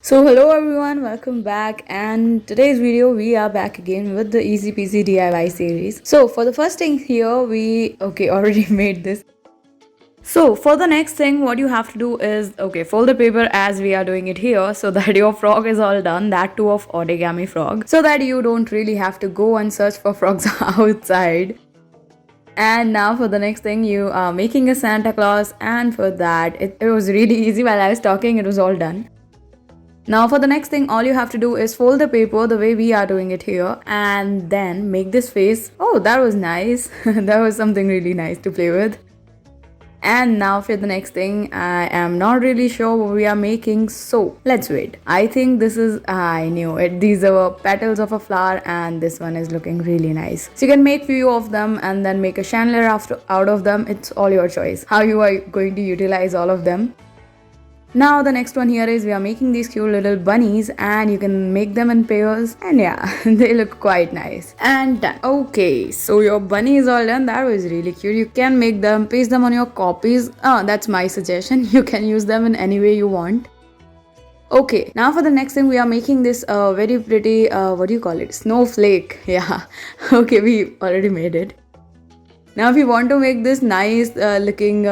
So hello everyone, welcome back, and today's video we are back again with the easy peasy DIY series. So for the first thing here we already made this. So for the next thing what you have to do is fold the paper as we are doing it here so that your frog is all done, that too of origami frog, so that you don't really have to go and search for frogs outside. And now for the next thing, you are making a Santa Claus, and for that it was really easy. While I was talking, it was all done. Now for the next thing, all you have to do is fold the paper the way we are doing it here and then make this face. Oh, that was nice. That was something really nice to play with. And now for the next thing, I am not really sure what we are making, so let's wait. I think this is, I knew it, these are petals of a flower and this one is looking really nice. So you can make few of them and then make a chandelier out of them. It's all your choice how you are going to utilize all of them. Now the next one here is we are making these cute little bunnies and you can make them in pairs, and yeah, they look quite nice. And done. Okay, so your bunny is all done. That was really cute. You can make them, paste them on your copies. That's my suggestion. You can use them in any way you want. Okay, now for the next thing, we are making this very pretty, what do you call it? Snowflake. Yeah, okay, we already made it. Now if you want to make this nice looking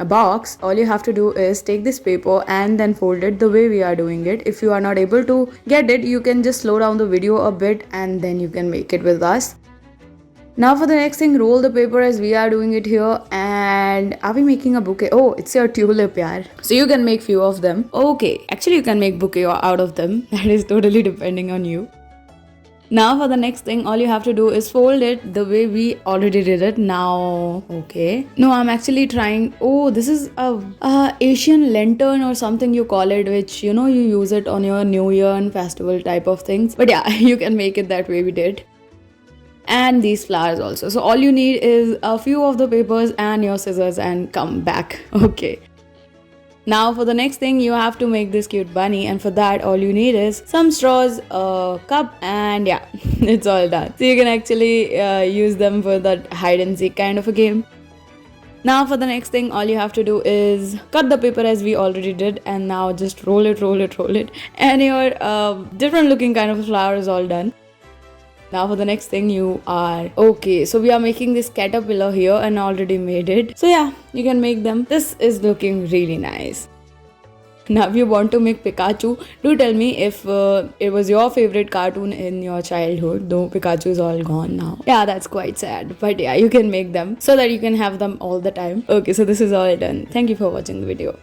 box, all you have to do is take this paper and then fold it the way we are doing it. If you are not able to get it, you can just slow down the video a bit and then you can make it with us. Now for the next thing, roll the paper as we are doing it here. And are we making a bouquet? Oh, it's your tulip, yaar. So you can make few of them. Okay, actually you can make bouquet out of them. That is totally depending on you. Now for the next thing, all you have to do is fold it the way we already did it. Now, okay. No, I'm actually trying. Oh, this is a Asian lantern or something you call it, which you use it on your New Year and festival type of things. But yeah, you can make it that way we did. And these flowers also. So all you need is a few of the papers and your scissors and come back. Okay. Now for the next thing, you have to make this cute bunny, and for that all you need is some straws, a cup, and yeah, it's all done. So you can actually use them for that hide and seek kind of a game. Now for the next thing, all you have to do is cut the paper as we already did, and now just roll it, and your different looking kind of flower is all done. Now for the next thing, you are okay. So we are making this caterpillar here and already made it. So yeah, you can make them. This is looking really nice. Now if you want to make Pikachu, do tell me if it was your favorite cartoon in your childhood, though Pikachu is all gone now. Yeah, that's quite sad. But yeah, you can make them so that you can have them all the time. Okay, so this is all done. Thank you for watching the video.